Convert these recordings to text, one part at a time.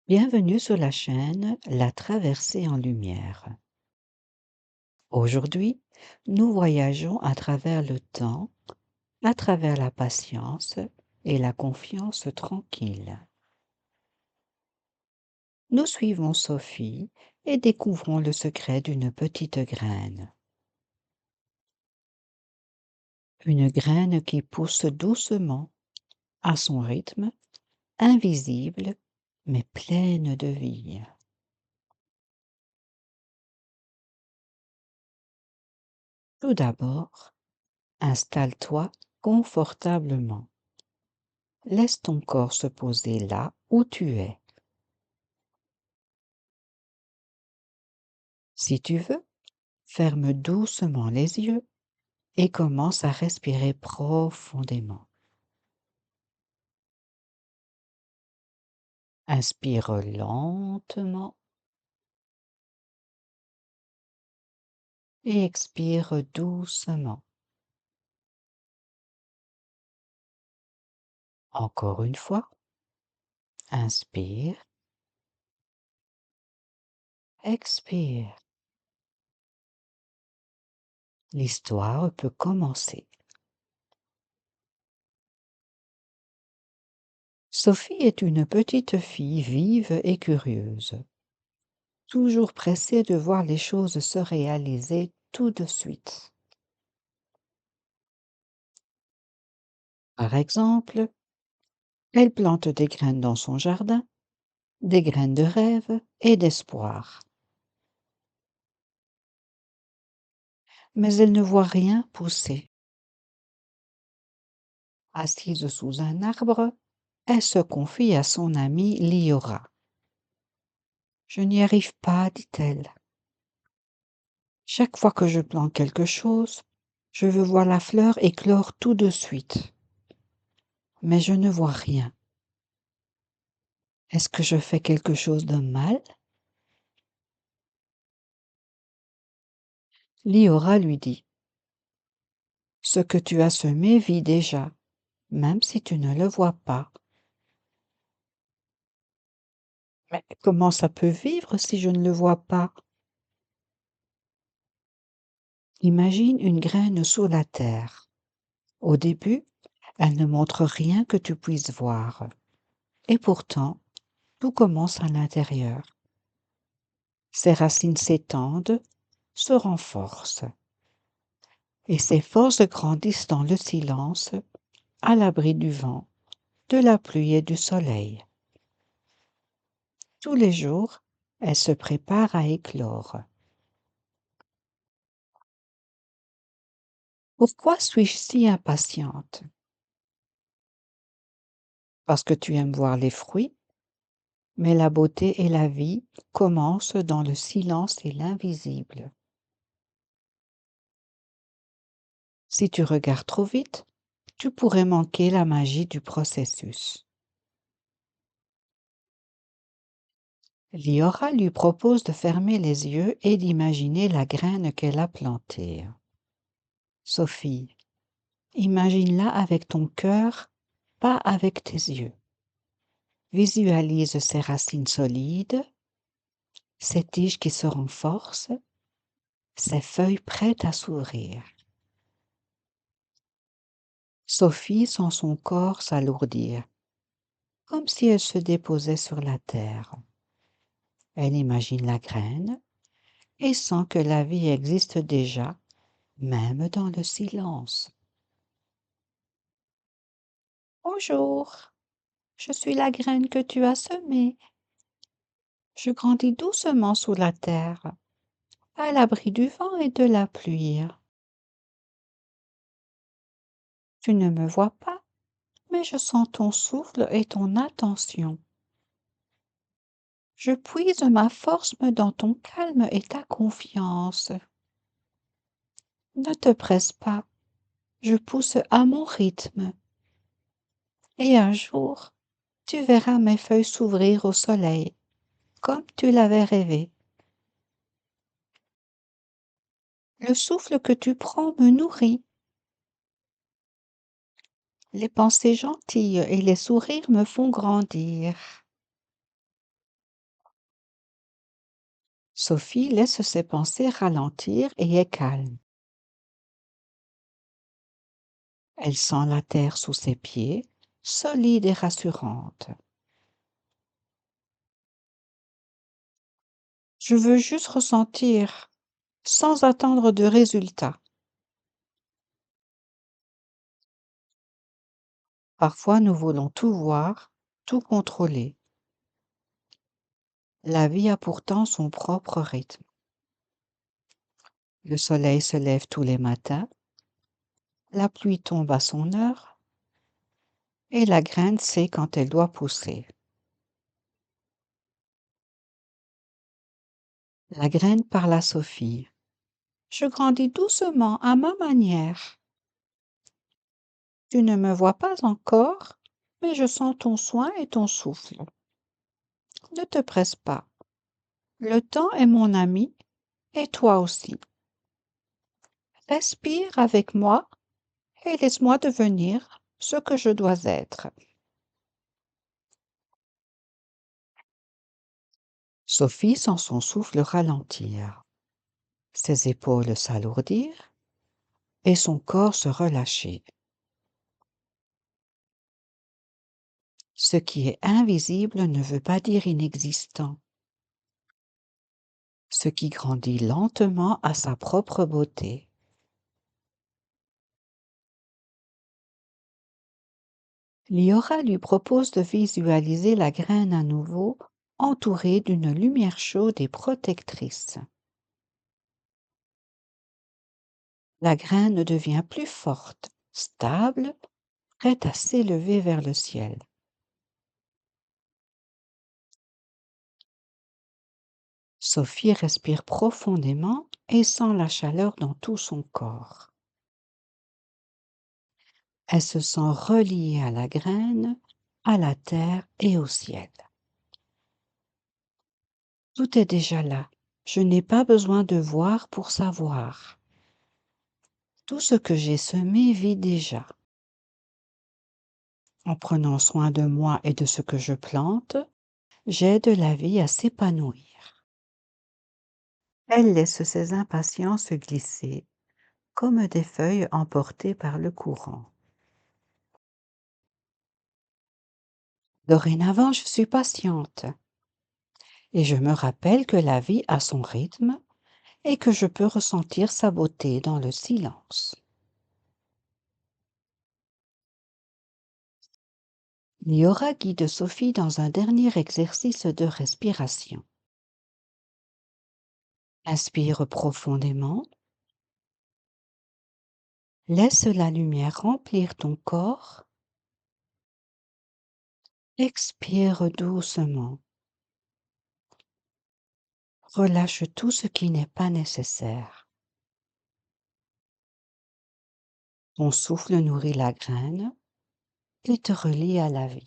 Bienvenue sur la chaîne La Traversée en Lumière. Aujourd'hui, nous voyageons à travers le temps, à travers la patience et la confiance tranquille. Nous suivons Sophie et découvrons le secret d'une petite graine. Une graine qui pousse doucement, à son rythme, invisible, mais pleine de vie. Tout d'abord, installe-toi confortablement. Laisse ton corps se poser là où tu es. Si tu veux, ferme doucement les yeux et commence à respirer profondément. Inspire lentement et expire doucement. Encore une fois, inspire, expire. L'histoire peut commencer. Sophie est une petite fille vive et curieuse, toujours pressée de voir les choses se réaliser tout de suite. Par exemple, elle plante des graines dans son jardin, des graines de rêve et d'espoir. Mais elle ne voit rien pousser. Assise sous un arbre, elle se confie à son amie Liora. Je n'y arrive pas, dit-elle. Chaque fois que je plante quelque chose, je veux voir la fleur éclore tout de suite. Mais je ne vois rien. Est-ce que je fais quelque chose de mal? Liora lui dit, ce que tu as semé vit déjà, même si tu ne le vois pas. Mais comment ça peut vivre si je ne le vois pas? Imagine une graine sous la terre. Au début, elle ne montre rien que tu puisses voir. Et pourtant, tout commence à l'intérieur. Ses racines s'étendent, se renforcent. Et ces forces grandissent dans le silence, à l'abri du vent, de la pluie et du soleil. Tous les jours, elle se prépare à éclore. Pourquoi suis-je si impatiente? Parce que tu aimes voir les fruits, mais la beauté et la vie commencent dans le silence et l'invisible. Si tu regardes trop vite, tu pourrais manquer la magie du processus. Liora lui propose de fermer les yeux et d'imaginer la graine qu'elle a plantée. Sophie, imagine-la avec ton cœur, pas avec tes yeux. Visualise ses racines solides, ses tiges qui se renforcent, ses feuilles prêtes à s'ouvrir. Sophie sent son corps s'alourdir, comme si elle se déposait sur la terre. Elle imagine la graine et sent que la vie existe déjà, même dans le silence. Bonjour, je suis la graine que tu as semée. Je grandis doucement sous la terre, à l'abri du vent et de la pluie. Tu ne me vois pas, mais je sens ton souffle et ton attention. Je puise ma force dans ton calme et ta confiance. Ne te presse pas, je pousse à mon rythme. Et un jour, tu verras mes feuilles s'ouvrir au soleil, comme tu l'avais rêvé. Le souffle que tu prends me nourrit. Les pensées gentilles et les sourires me font grandir. Sophie laisse ses pensées ralentir et est calme. Elle sent la terre sous ses pieds, solide et rassurante. Je veux juste ressentir, sans attendre de résultat. Parfois, nous voulons tout voir, tout contrôler. La vie a pourtant son propre rythme. Le soleil se lève tous les matins, la pluie tombe à son heure, et la graine sait quand elle doit pousser. La graine parle à Sophie. Je grandis doucement, à ma manière. Tu ne me vois pas encore, mais je sens ton soin et ton souffle. Ne te presse pas. Le temps est mon ami, et toi aussi. Respire avec moi et laisse-moi devenir ce que je dois être. Sophie sent son souffle ralentir, ses épaules s'alourdir et son corps se relâcher. Ce qui est invisible ne veut pas dire inexistant. Ce qui grandit lentement a sa propre beauté. Liora lui propose de visualiser la graine à nouveau, entourée d'une lumière chaude et protectrice. La graine devient plus forte, stable, prête à s'élever vers le ciel. Sophie respire profondément et sent la chaleur dans tout son corps. Elle se sent reliée à la graine, à la terre et au ciel. Tout est déjà là. Je n'ai pas besoin de voir pour savoir. Tout ce que j'ai semé vit déjà. En prenant soin de moi et de ce que je plante, j'aide la vie à s'épanouir. Elle laisse ses impatiences glisser, comme des feuilles emportées par le courant. Dorénavant, je suis patiente et je me rappelle que la vie a son rythme et que je peux ressentir sa beauté dans le silence. Liora guide Sophie dans un dernier exercice de respiration. Inspire profondément, laisse la lumière remplir ton corps, expire doucement, relâche tout ce qui n'est pas nécessaire. Ton souffle nourrit la graine et te relie à la vie.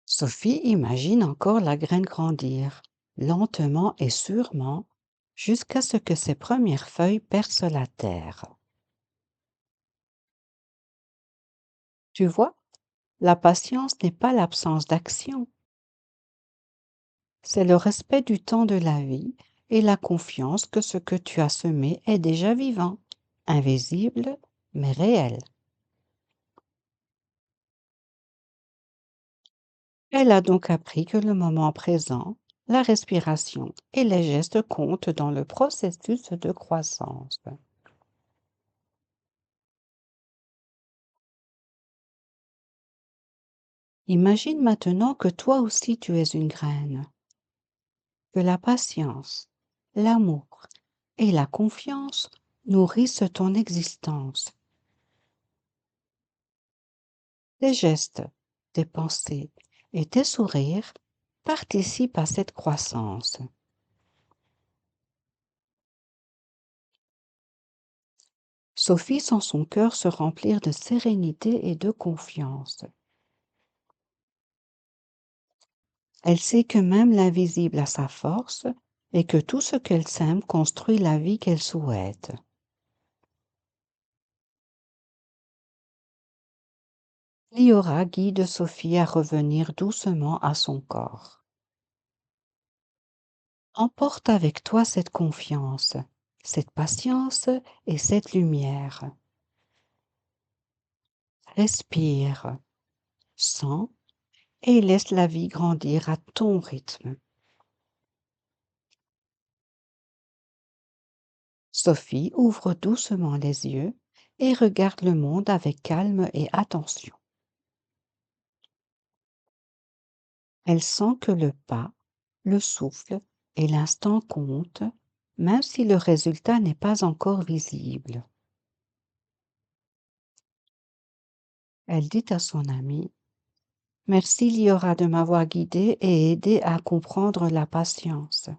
Sophie imagine encore la graine grandir, lentement et sûrement, jusqu'à ce que ses premières feuilles percent la terre. Tu vois, la patience n'est pas l'absence d'action, c'est le respect du temps de la vie et la confiance que ce que tu as semé est déjà vivant, invisible, mais réel. Elle a donc appris que le moment présent, la respiration et les gestes comptent dans le processus de croissance. Imagine maintenant que toi aussi tu es une graine, que la patience, l'amour et la confiance nourrissent ton existence. Tes gestes, tes pensées et tes sourires participent à cette croissance. Sophie sent son cœur se remplir de sérénité et de confiance. Elle sait que même l'invisible a sa force et que tout ce qu'elle sème construit la vie qu'elle souhaite. Liora guide Sophie à revenir doucement à son corps. Emporte avec toi cette confiance, cette patience et cette lumière. Respire, sens et laisse la vie grandir à ton rythme. Sophie ouvre doucement les yeux et regarde le monde avec calme et attention. Elle sent que le pas, le souffle et l'instant comptent, même si le résultat n'est pas encore visible. Elle dit à son amie: Merci Liora de m'avoir guidée et aidé à comprendre la patience.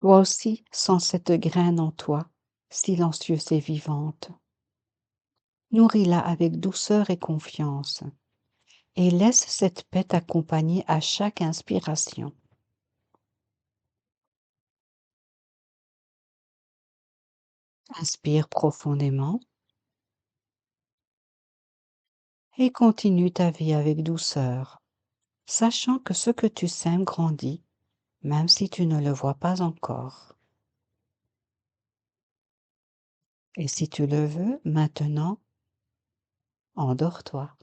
Toi aussi sens cette graine en toi, silencieuse et vivante. Nourris-la avec douceur et confiance, et laisse cette paix t'accompagner à chaque inspiration. Inspire profondément et continue ta vie avec douceur, sachant que ce que tu sèmes grandit, même si tu ne le vois pas encore. Et si tu le veux, maintenant, endors-toi.